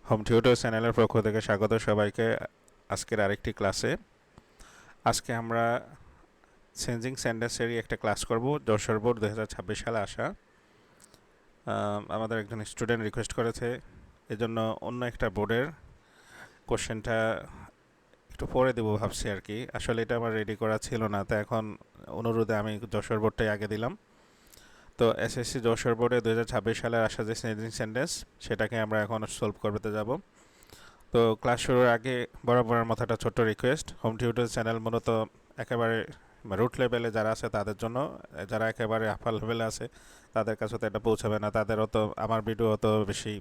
Home tutor চ্যানেলের পক্ষ থেকে স্বাগত সবাইকে আজকের আরেকটি ক্লাসে। আজকে আমরা চেঞ্জিং সেন্টেন্সেরই একটা ক্লাস করব। যশোর বোর্ড 2026 সালে আসা আমাদের একজন স্টুডেন্ট রিকোয়েস্ট করেছে, এজন্য অন্য একটা বোর্ডের কোশ্চেনটা একটু পরে দেবো ভাবছি আর কি। আসলে এটা আমার রেডি করা ছিল না, তো এখন অনুরোধে আমি যশোর বোর্ডটাই আগে দিলাম। তো এসএসসি যশোর বোর্ডে 2026 সালে আসা যে চেঞ্জিং সেন্টেন্স, সেটাকে আমরা এখন সলভ করতে যাব। তো ক্লাস শুরুর আগে বরাবরের মতো একটা ছোট্ট রিকোয়েস্ট, হোম টিউটর চ্যানেল মূলত একেবারে রুট লেভেলে যারা আছে তাদের জন্য। যারা একেবারে আপার লেভেলে আছে তাদের কাছে তো এটা পৌঁছাবে না, তাদের অত আমার ভিডিও অত বেশি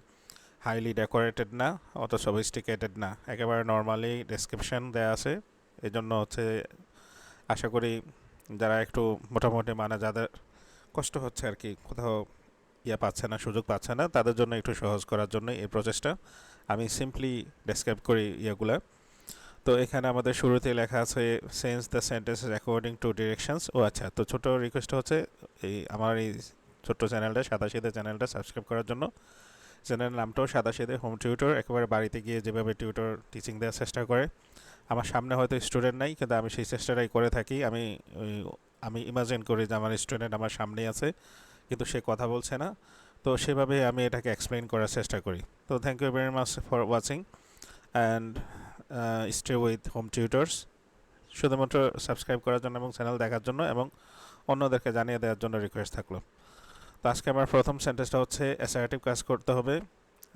হাইলি ডেকোরেটেড না, অত সফিস্টিকেটেড না, একেবারে নর্মালি ডেসক্রিপশন দেওয়া আছে। এই জন্য হচ্ছে আশা করি যারা একটু মোটামুটি মানে যাদের কষ্ট হচ্ছে আর কি, কোথাও পাচ্ছে না, সুযোগ পাচ্ছে না, তাদের জন্য একটু সহজ করার জন্য এই প্রচেষ্টা। আমি সিম্পলি ডেসক্রাইব করি ইয়েগুলা। তো এখানে আমাদের শুরুতে লেখা আছে change the sentences according to directions. ও আচ্ছা, তো ছোটো রিকোয়েস্ট হচ্ছে আমার এই ছোট্ট চ্যানেলটা সাদাশিদে চ্যানেলটা সাবস্ক্রাইব করার জন্য। চ্যানেলের নামটাও সাদাশিদে হোম টিউটর, একেবারে বাড়িতে গিয়ে যেভাবে টিউটর টিচিং দেওয়ার চেষ্টা করে। আমার সামনে হয়তো স্টুডেন্ট নাই, কিন্তু আমি সেই চেষ্টাটাই করে থাকি। আমি ইমাজিন করি যে আমার স্টুডেন্ট আমার সামনেই আছে, কিন্তু সে কথা বলছে না। তো সেভাবে আমি এটাকে এক্সপ্লেইন করার চেষ্টা করি। তো thank you very much for watching and stay with home tutors. শুধুমাত্র সাবস্ক্রাইব করার জন্য এবং চ্যানেল দেখার জন্য এবং অন্যদেরকে জানিয়ে দেওয়ার জন্য রিকোয়েস্ট থাকলো। তো আজকে আমার প্রথম সেন্টেন্সটা হচ্ছে অ্যাসার্টিভ কাজ করতে হবে।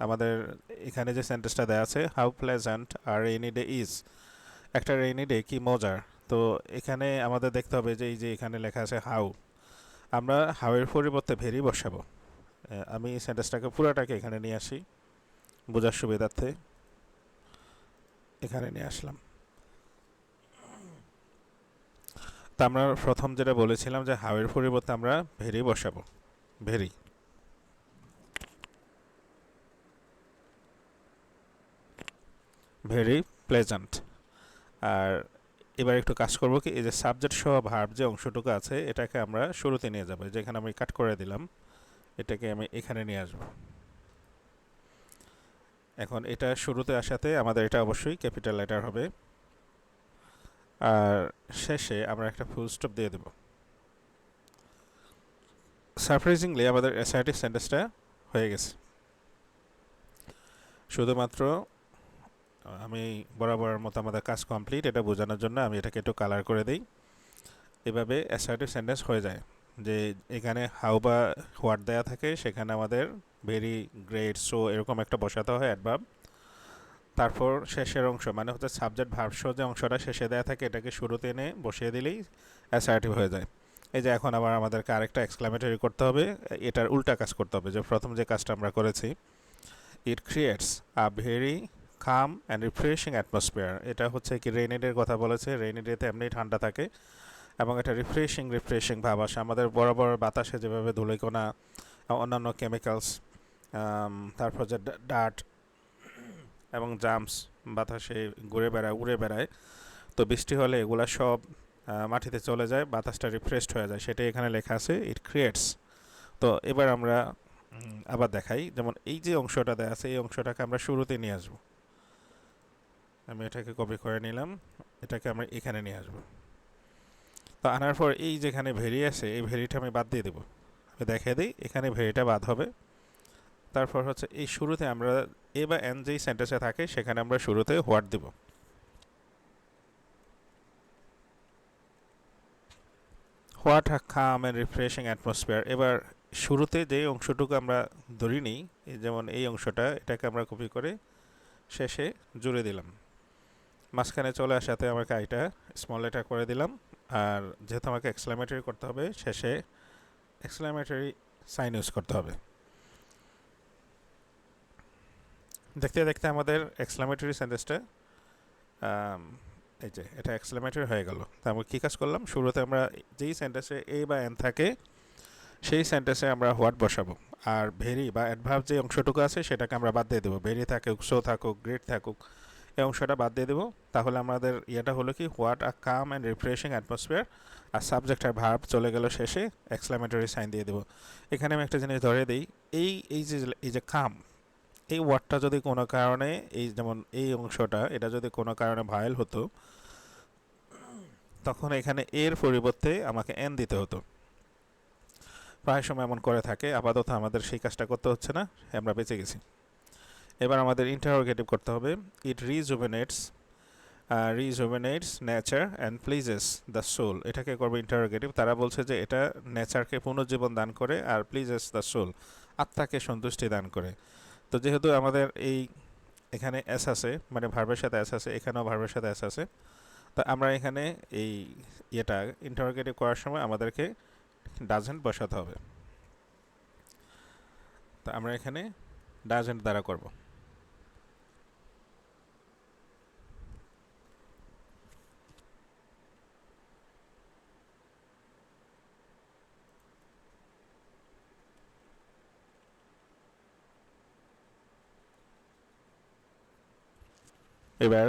আমাদের এখানে যে সেন্টেন্সটা দেওয়া আছে, how pleasant are rainy day is. একটা রেইনি ডে কি মজার। তো এখানে আমাদের দেখতে হবে যে এই যে এখানে লেখা আছে হাউ, আমরা হাউয়ের পরিবর্তে ভেরি বসাবো। আমি এই সেন্টেন্সটাকে পুরাটাকে এখানে নিয়ে আসি বোঝার সুবিধার্থে, এখানে নিয়ে আসলাম। তা আমরা প্রথম যেটা বলেছিলাম যে হাউয়ের পরিবর্তে আমরা ভেরি বসাবো, ভেরি। Very pleasant. আর এবার একটু কাজ করবো কি, এই যে সাবজেক্ট সহ ভার্ব যে অংশটুকু আছে এটাকে আমরা শুরুতে নিয়ে যাবো। যেখানে আমি কাট করে দিলাম, এটাকে আমি এখানে নিয়ে আসবো। এখন এটা শুরুতে আসাতে আমাদের এটা অবশ্যই ক্যাপিটাল লেটার হবে, আর শেষে আমরা একটা ফুল স্টপ দিয়ে দেব। সারপ্রাইজিংলি আমাদের অ্যাসার্টিভ সেন্টেন্সটা হয়ে গেছে। শুধুমাত্র আমি বরাবরের মতো আমাদের কাজ কমপ্লিট এটা বোঝানোর জন্য আমি এটাকে একটু কালার করে দিই। এভাবে অ্যাসার্টিভ সেন্টেন্স হয়ে যায় যে এখানে হাউ বা হোয়াট দেয়া থাকে, সেখানে আমাদের ভেরি, গ্রেট, সো এরকম একটা বসাতে হয় অ্যাডভার্ব। তারপর শেষের অংশ মানে হচ্ছে সাবজেক্ট ভার্ব সহ যে অংশটা শেষে দেওয়া থাকে এটাকে শুরুতে এনে বসিয়ে দিলেই অ্যাসার্টিভ হয়ে যায়। এই যে এখন আবার আমাদেরকে আরেকটা এক্সক্লামেটরি করতে হবে, এটার উল্টা কাজ করতে হবে যে প্রথম যে কাজটা আমরা করেছি। It creates a very calm and refreshing atmosphere. এটা হচ্ছে কি রেইনি ডের কথা বলেছে, রেইনি ডেতে এমনি ঠান্ডা থাকে এবং এটা রিফ্রেশিং ভাব আসে। আমাদের বরাবর বাতাসে যেভাবে ধূলিকণা, অন্যান্য কেমিক্যালস, তারপর যে ডার্ট এবং জাম্পস বাতাসে উড়ে বেড়ায়, তো বৃষ্টি হলে এগুলা সব মাটিতে চলে যায়, বাতাসটা রিফ্রেশড হয়ে যায়, সেটাই এখানে লেখা আছে ইট ক্রিয়েটস। তো এবার আমরা আবার দেখাই, যেমন এই যে অংশটা দেওয়া আছে এই অংশটাকে আমরা শুরুতে নিয়ে আসবো। আমি এটাকে কপি করে নিলাম, এটাকে আমরা এখানে নিয়ে আসবো। তো আনার পর এই যেখানে ভেরি আছে এই ভেরিটা আমি বাদ দিয়ে দেবো। আমি দেখিয়ে দিই, এখানে ভেরিটা বাদ হবে। তারপর হচ্ছে এই শুরুতে আমরা এ বা এন যেই সেন্টেন্সে থাকে সেখানে আমরা শুরুতে হোয়াট দেব। What a calm and refreshing atmosphere. এবার শুরুতে যে অংশটুকু আমরা ধরি নিই, যেমন এই অংশটা, এটাকে আমরা কপি করে শেষে জুড়ে দিলাম। মাঝখানে চলে আসাতে আমাকে এটা স্মল লেটার করে দিলাম। আর যেহেতু আমাকে এক্সক্লামেটরি করতে হবে, শেষে এক্সক্লামেটরি সাইন ইউজ করতে হবে। দেখতে দেখতে আমাদের এক্সক্লামেটরি সেন্টেন্সটা এই যে এটা এক্সক্লামেটরি হয়ে গেল। তো আমরা কী কাজ করলাম, শুরুতে আমরা যেই সেন্টেন্সে এ বা এন থাকে সেই সেন্টেন্সে আমরা হোয়াট বসাবো, আর ভেরি বা অ্যাডভার্ব যে অংশটুকু আছে সেটাকে আমরা বাদ দিয়ে দেবো। ভেরি থাকুক, সো থাকুক, গ্রেট থাকুক, এই অংশটা বাদ দিয়ে দেবো। তাহলে আমাদের ইয়েটা হলো কি, what a calm and refreshing atmosphere, আর সাবজেক্ট আর ভার্ব চলে গেল শেষে, এক্সক্লামেটরি সাইন দিয়ে দেবো। এখানে আমি একটা জিনিস ধরে দিই, এই এই যে কাম, এই ওয়ার্ডটা যদি কোনো কারণে এই যেমন এই অংশটা এটা যদি কোনো কারণে ভায়োল হতো, তখন এখানে এর পরিবর্তে আমাকে এন দিতে হতো। প্রায় সময় এমন করে থাকে, আপাতত আমাদের সেই কাজটা করতে হচ্ছে না, আমরা বেঁচে গেছি। এবার আমাদের ইন্টারোগেটিভ করতে হবে। It rejuvenates nature and pleases the soul. এটাকে করবো ইন্টারোগেটিভ। তারা বলছে যে এটা নেচারকে পুনর্জীবন দান করে আর প্লিজেস দ্য সোল, আত্মাকে সন্তুষ্টি দান করে। তো যেহেতু আমাদের এখানে এস আছে, মানে ভার্বের সাথে এস আছে, এখানেও ভার্বের সাথে এস আছে, তো আমরা এখানে এই ইয়েটা ইন্টারোগেটিভ করার সময় আমাদেরকে ডাজেন্ট বসাতে হবে। তো আমরা এখানে ডাজেন্ট দ্বারা করব। এবার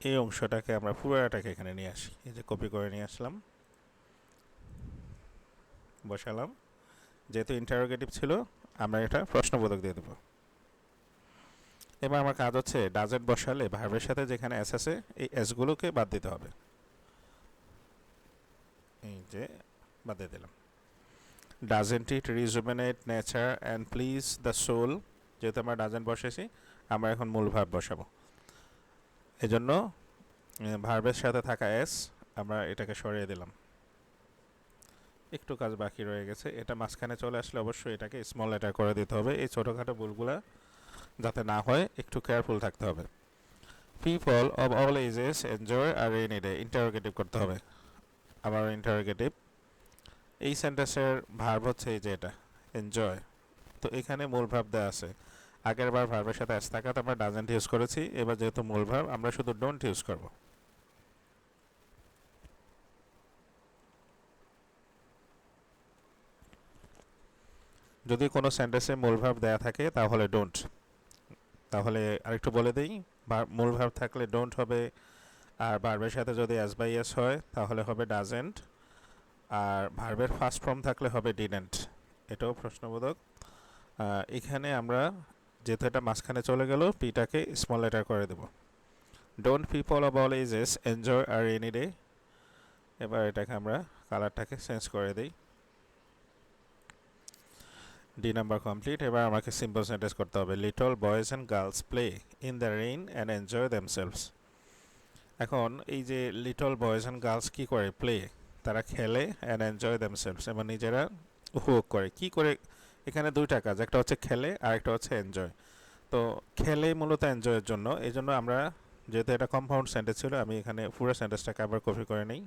এই অংশটাকে আমরা পুরোটাকে এখানে নিয়ে আসি। এই যে কপি করে নিয়ে আসলাম, বসালাম। যেহেতু ইন্টারোগেটিভ ছিল, আমরা এটা প্রশ্নবোধক দিয়ে দেবো। এবার আমার কাজ হচ্ছে ডাজেন্ট বসালে ভার্বের সাথে যেখানে এস আছে এই এসগুলোকে বাদ দিতে হবে। এই যে বাদ দিয়ে দিলাম। Doesn't it rejuvenate nature and please the soul, যেহেতু আমরা ডাজেন্ট বসেছি, আমরা এখন মূল ভার্ব বসাবো। এজন্য ভার্বের সাথে থাকা এস আমরা এটাকে সরিয়ে দিলাম। একটু কাজ বাকি রয়ে গেছে, এটা মাঝখানে চলে আসলে অবশ্যই এটাকে স্মল লেটার করে দিতে হবে। এই ছোটোখাটো ভুলগুলা যাতে না হয় একটু কেয়ারফুল থাকতে হবে। People of all ages enjoy R rainy day, interrogative করতে হবে। আবার ইন্টারোগেটিভ। এই সেন্টেন্সের ভার্ব হচ্ছে এই যে এটা এনজয়। তো এখানে মূল ভার্ব দেওয়া আছে। আগের বার ভার্বের সাথে অ্যাস থাকাতে আমরা ডাজেন্ট ইউজ করেছি, এবার যেহেতু মূল ভার্ব আমরা শুধু ডোন্ট ইউজ করব। যদি কোনো সেন্টেন্সে মূল ভার্ব দেওয়া থাকে তাহলে ডোন্ট। তাহলে আরেকটু বলে দিই, মূল ভার্ব থাকলে ডোন্ট হবে, আর ভার্বের সাথে যদি অ্যাস বাই এস হয় তাহলে হবে ডাজেন্ট, আর ভার্বের ফার্স্ট ফর্ম থাকলে হবে ডিডেন্ট। এটাও প্রশ্নবোধক। এখানে আমরা যেহেতু এটা মাঝখানে চলে গেল, পিটাকে স্মল লেটার করে দেব। Don't people of all ages enjoy R rainy day. এবার এটাকে আমরা কালারটাকে চেঞ্জ করে দিই। D number complete. এবার আমাকে সিম্পল সেন্টেন্স করতে হবে। Little boys and girls play in the rain and enjoy themselves. এখন এই যে লিটল বয়েজ অ্যান্ড গার্লস কী করে? প্লে, তারা খেলে, অ্যান্ড এনজয় দেমসেলভস, এবং নিজেরা উপভোগ করে। কি করে? এখানে দুইটা কাজ, একটা হচ্ছে খেলে আর একটা হচ্ছে এনজয়। তো খেলে মূলত এনজয়ের জন্য, এই জন্য আমরা যেহেতু এটা কম্পাউন্ড সেন্টেন্স ছিল, আমি এখানে পুরো সেন্টেন্সটাকে আবার কপি করে নিই।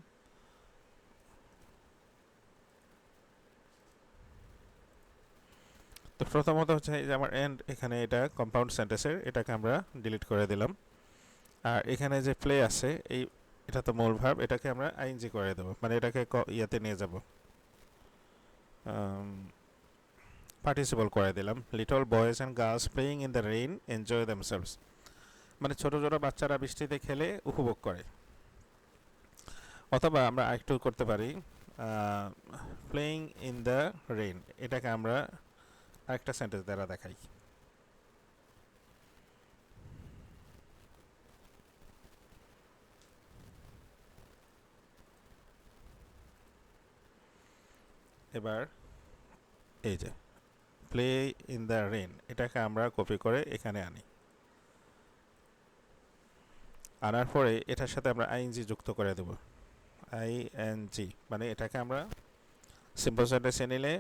তো প্রথমত হচ্ছে যে আমার এন্ড, এখানে এটা কম্পাউন্ড সেন্টেন্সের, এটাকে আমরা ডিলিট করে দিলাম। আর এখানে যে প্লে আছে, এটা তো মূল ভার্ব, এটাকে আমরা আইএনজি করে দেবো, মানে এটাকে ইয়াতে নিয়ে যাব, পার্টিসিপল করে দিলাম। Little boys and girls playing in the rain enjoy themselves, মানে ছোট ছোট বাচ্চারা বৃষ্টিতে খেলে উপভোগ করে। অথবা আমরা আরেকটু করতে পারি, প্লেইং ইন দ্য রেইন, এটাকে আমরা আরেকটা সেন্টেন্স দ্বারা দেখাই। এবার এই যে প্লে ইন দ্য রেইন, এটাকে আমরা কপি করে এখানে আনি। আনার পরে এটার সাথে আমরা আইএনজি যুক্ত করে দেব, আইএনজি, মানে এটাকে আমরা সিম্পল সেন্টেন্সে নিলে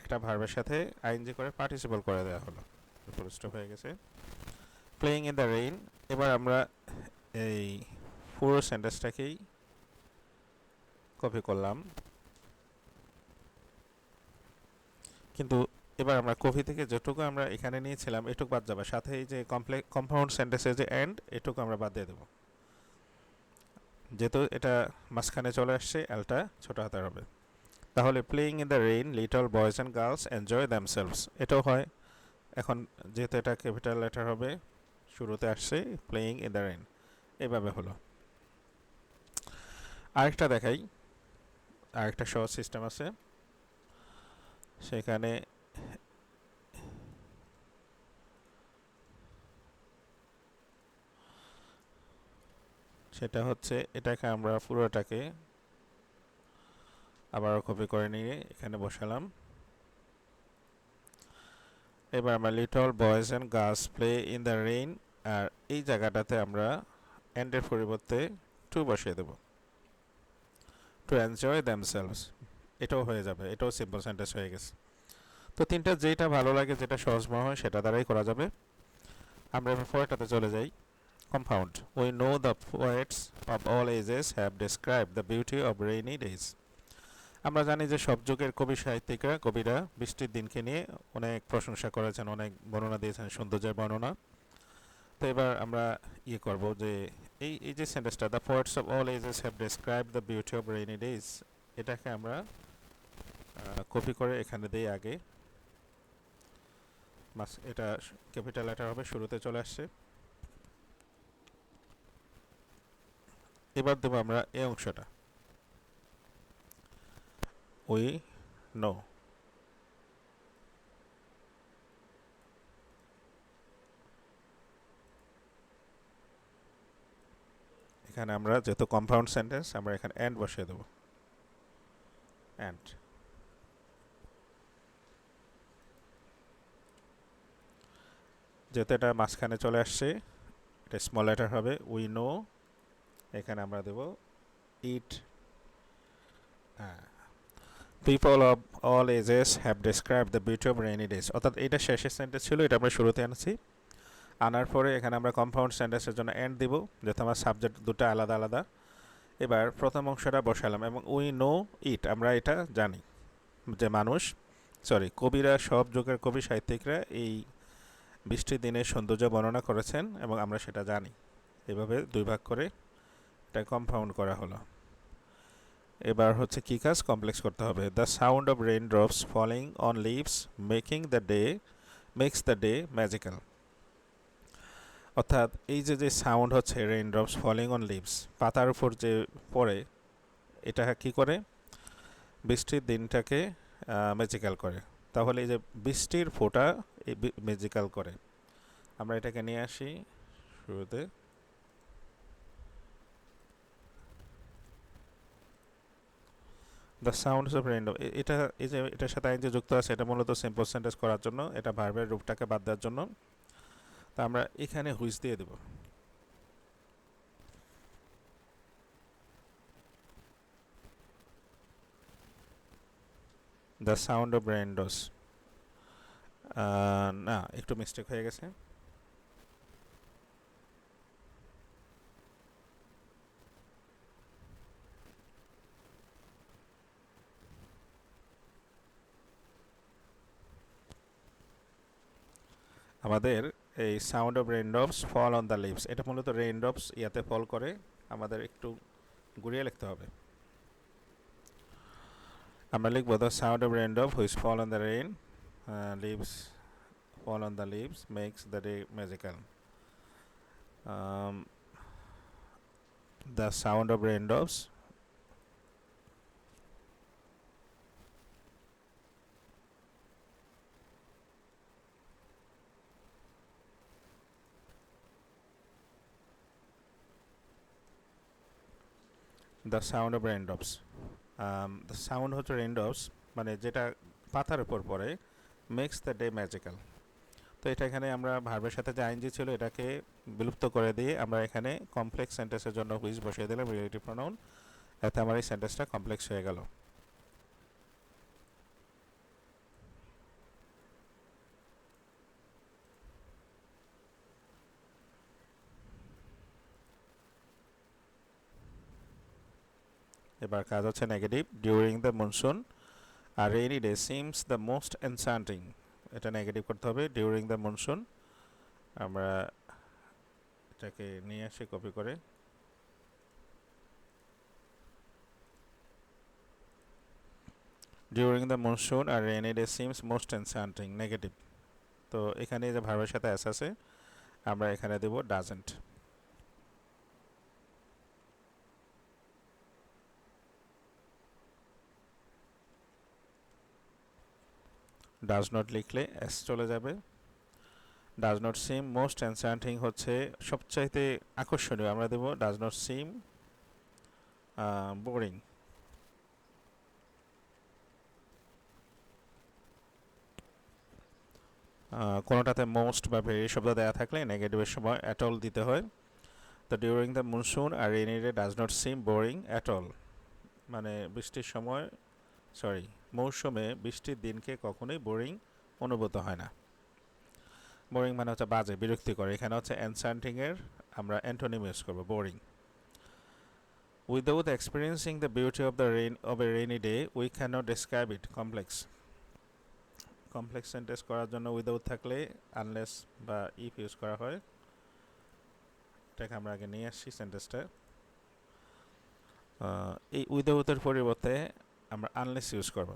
একটা ভার্বের সাথে আইএনজি করে পার্টিসিপল করে দেওয়া হলো। ফুল স্টপ হয়ে গেছে। Playing in the rain. এবার আমরা এই পুরো সেন্টেন্সটাকেই কপি করলাম, কিন্তু এবার আমরা কপি থেকে যেটুকু আমরা এখানে নিয়েছিলাম এটুকু বাদ যাবে, সাথে এই যে কম্পাউন্ড সেন্টেন্সের যে এন্ড, এটুকু আমরা বাদ দিয়ে দেবো। যেহেতু এটা মাঝখানে চলে আসছে, এলটা ছোট হাতের হবে। তাহলে playing in the rain little boys and girls enjoy themselves, এটাও হয়। এখন যেহেতু এটা ক্যাপিটাল লেটার হবে, শুরুতে আসছে প্লেইং ইন দ্য রেইন, এভাবে হলো। আরেকটা দেখাই, আরেকটা সহজ সিস্টেম আছে। সেখানে সেটা হচ্ছে এটাকে আমরা পুরোটাকে আবারও কপি করে নিয়ে এখানে বসালাম। এবার আমরা little boys and girls play in the rain, আর এই জায়গাটাতে আমরা এন্ডের পরিবর্তে টু বসিয়ে দেব, টু এনজয় দ্যামসেলভস। এটাও হয়ে যাবে, এটাও সিম্পল সেন্টেন্স হয়ে গেছে। তো তিনটা যেটা ভালো লাগে, যেটা সহজ মনে হয় সেটা দ্বারাই করা যাবে। আমরা এবার পরেরটাতে চলে যাই। Compound. We know the poets of all ages have describe the beauty of rainy days. আমরা জানি যে সব যুগের কবি সাহিত্যিকরা, কবিরা বৃষ্টির দিনকে নিয়ে অনেক প্রশংসা করেছেন, অনেক বর্ণনা দিয়েছেন, সৌন্দর্যের বর্ণনা। তো এবার আমরা করব যে এই এই যে সেন্টেন্সটা, the poets of all ages have describe the beauty of rainy days, এটাকে আমরা কপি করে এখানে দিই আগে। এটা ক্যাপিটাল লেটার হবে, শুরুতে চলে আসছে। এবার দেবো আমরা এই অংশটা, উই নো। এখানে আমরা যেহেতু কম্পাউন্ড সেন্টেন্স, আমরা এখানে এন্ড বসিয়ে দেবো, এন্ড। যেহেতু এটা মাঝখানে চলে আসছে, এটা স্মল লেটার হবে, উই নো। এখানে আমরা দেব it. People of all ages have describe the beauty of rainy days, অর্থাৎ এটা শেষের সেন্টেন্স ছিল, এটা আমরা শুরুতে আনছি। আনার পরে এখানে আমরা কম্পাউন্ড সেন্টেন্সের জন্য এন্ড দিব, যেহেতু আমার সাবজেক্ট দুটো আলাদা আলাদা। এবার প্রথম অংশটা বসালাম, এবং উই নো ইট, আমরা এটা জানি যে কবিরা, সব যুগের কবি সাহিত্যিকরা এই বৃষ্টির দিনের সৌন্দর্য বর্ণনা করেছেন, এবং আমরা সেটা জানি। এভাবে দুই ভাগ করে এটা কম্পাউন্ড করা হলো। এবার হচ্ছে কি কাজ, কমপ্লেক্স করতে হবে। The sound of rain drops falling on leaves makes the day magical. অর্থাৎ এই যে সাউন্ড হচ্ছে rain drops falling on leaves, পাতার উপর যে পড়ে, এটা কি করে, বৃষ্টির দিনটাকে ম্যাজিক্যাল করে। তাহলে এই যে বৃষ্টির ফোঁটা ম্যাজিক্যাল করে, আমরা এটাকে নিয়ে আসি শুরুতে। দ্য সাউন্ডস অফ রেইন, এটা এই যে এটার সাথে আইন যে যুক্ত আছে, এটা মূলত সিম্পল সেন্টেন্স করার জন্য, এটা ভার্বের রূপটাকে বাদ দেওয়ার জন্য। তা আমরা এখানে হুইচ দিয়ে দেব। The sound of rain drops, না, একটু মিস্টেক হয়ে গেছে। আমাদের এই sound of raindrops fall on the leaves, এটা মূলত রেইনড্রপস ইয়াতে ফল করে, আমাদের একটু ঘুরিয়ে লিখতে হবে। আমরা লিখবো the sound of raindrop which fall on the rain leaves fall on the leaves makes the day magical. The sound of raindrops the sound of raindrops, the sound হচ্ছে রেইনড্রপস, মানে যেটা পাতার উপর পড়ে, মেক্স দ্য ডে ম্যাজিক্যাল। তো এটা এখানে আমরা ভার্বের সাথে যে আইনজি ছিল, এটাকে বিলুপ্ত করে দিয়ে আমরা এখানে কমপ্লেক্স সেন্টেন্সের জন্য হুইচ বসিয়ে দিলাম, রিলেটিভ প্রোনাউন। এতে আমার এই সেন্টেন্সটা কমপ্লেক্স হয়ে গেল। এবার কাজ হচ্ছে negative. During the monsoon R rainy day seems the most enchanting, এটা নেগেটিভ করতে হবে। ডিউরিং দ্য মনসুন, আমরা এটাকে নিয়ে আসি কপি করে। During the monsoon R rainy day seems most enchanting, negative. তো এখানে যে ভার্বের সাথে এস আছে, আমরা এখানে দেব ডাজেন্ট। ডাজ নট লিখলে এস চলে যাবে। Does not seem most enchanting হচ্ছে সবচাইতে আকর্ষণীয়, আমরা দেব ডাজ নট সিম বোরিং। কোনোটাতে মোস্ট বা ভেরি শব্দ দেওয়া থাকলে নেগেটিভের সময় অ্যাট অল দিতে হয়। তো during the monsoon R rainy day does not seem boring at all, মানে বৃষ্টির সময় মৌসুমে বৃষ্টির দিনকে কখনোই বোরিং অনুভূত হয় না। বোরিং মানে হচ্ছে বাজে, বিরক্তিকর। এখানে হচ্ছে এনচ্যান্টিংয়ের আমরা অ্যান্টোনিম ইউজ করবো, boring. Without experiencing the beauty of A rainy day we can not describe it. Complex sentence করার জন্য উইদাউট থাকলে আনলেস বা ইফ ইউজ করা হয়। এটাকে আমরা আগে নিয়ে আসছি সেন্টেন্সটা। এই উইদাউটের পরিবর্তে আমরা আনলেস ইউজ করব।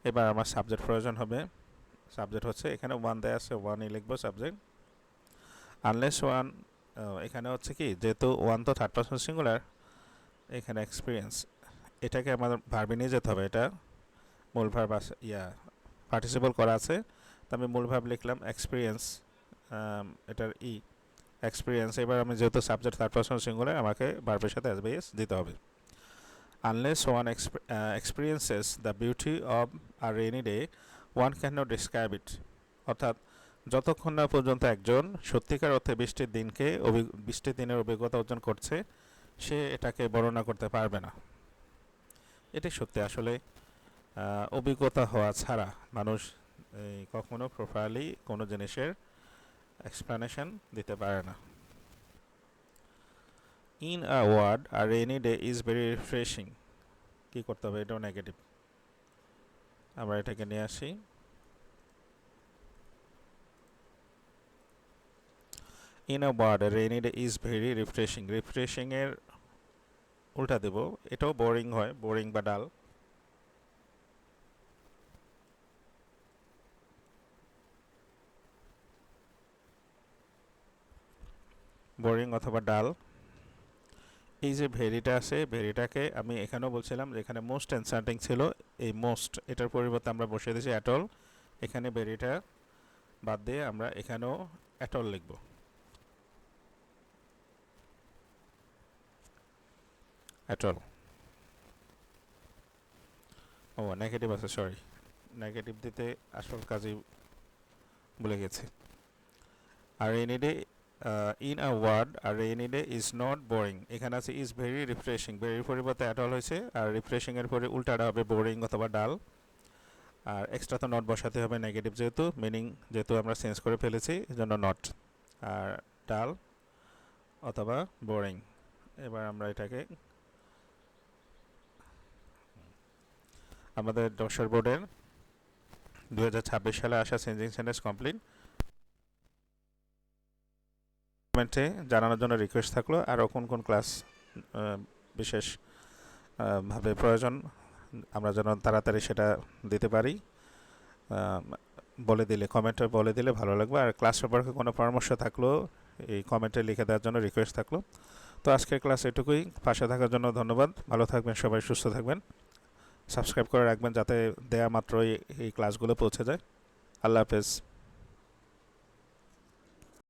এবার আমার সাবজেক্ট প্রয়োজন হবে। সাবজেক্ট হচ্ছে এখানে ওয়ান দেয়া আছে, ওয়ানই লিখবো সাবজেক্ট। আনলেস ওয়ান, এখানে হচ্ছে কি যেহেতু ওয়ান তো থার্ড পারসন সিঙ্গুলার, এখানে এক্সপিরিয়েন্স এটাকে আমাদের ভার্বে নিয়ে যেতে হবে। এটা মূল ভার্ব আছে, পার্টিসিপল করা আছে, তো আমি মূল ভার্ব লিখলাম এক্সপিরিয়েন্স, এটার এক্সপিরিয়েন্স। এবার আমি যেহেতু সাবজেক্ট থার্ড পারসন সিঙ্গুলার, আমাকে ভার্বের সাথে এস দিতে হবে। Unless one experiences the beauty of a rainy day one can not describe ইট। অর্থাৎ যতক্ষণ না পর্যন্ত একজন সত্যিকার অর্থে বৃষ্টির দিনের অভিজ্ঞতা অর্জন করছে, সে এটাকে বর্ণনা করতে পারবে না। এটি সত্যি, আসলে অভিজ্ঞতা হওয়া ছাড়া মানুষ কখনো প্রপারলি কোনো জিনিসের এক্সপ্লেনেশন দিতে পারে না। In a word a rainy day is very refreshing. কী করতে হবে? এটাও নেগেটিভ, আমরা এটাকে নিয়ে আসি। In a word a rainy day is very refreshing. রিফ্রেশিংয়ের উল্টা দেব, এটাও বোরিং হয়, বোরিং বা ডাল। বোরিং অথবা ডাল। এই যে ভেরিটা আছে, ভেরিটাকে আমি এখানেও বলছিলাম যে এখানে মোস্ট এনচ্যান্টিং ছিল, এই মোস্ট এটার পরিবর্তে আমরা বসিয়ে দিয়েছি অ্যাট অল। এখানে ভেরিটা বাদ দিয়ে আমরা এখানেও অ্যাট অল লিখব। At all. ও নেগেটিভ আছে, সরি, নেগেটিভ দিতে আসল কাজই ভুলে গেছি। A rainy day in a word a rainy day is not boring, এখানে আছে ইজ ভেরি রিফ্রেশিং, ভেরির পরিবর্তে অ্যাট অল হয়েছে, আর রিফ্রেশিংয়ের পরে উল্টাটা হবে বোরিং অথবা ডাল। আর এক্সট্রা তো নট বসাতে হবে, নেগেটিভ যেহেতু, মিনিং যেহেতু আমরা চেঞ্জ করে ফেলেছি, এই জন্য নট। আর ডাল অথবা বোরিং। এবার আমরা এটাকে আমাদের যশোর বোর্ডের 2026 সালে আসা চেঞ্জিং সেন্টেন্স কমপ্লিট কমেন্টে জানানোর জন্য রিকোয়েস্ট থাকলো। আরও কোন কোন ক্লাস বিশেষ ভাবে প্রয়োজন, আমরা যেন তাড়াতাড়ি সেটা দিতে পারি, বলে দিলে, কমেন্টে বলে দিলে ভালো লাগবে। আর ক্লাস সম্পর্কে কোনো পরামর্শ থাকলেও এই কমেন্টে লিখে দেওয়ার জন্য রিকোয়েস্ট থাকলো। তো আজকের ক্লাস এটুকুই। পাশে থাকার জন্য ধন্যবাদ। ভালো থাকবেন সবাই, সুস্থ থাকবেন। সাবস্ক্রাইব করে রাখবেন যাতে দেয়া মাত্রই এই ক্লাসগুলো পৌঁছে যায়। আল্লাহ হাফেজ।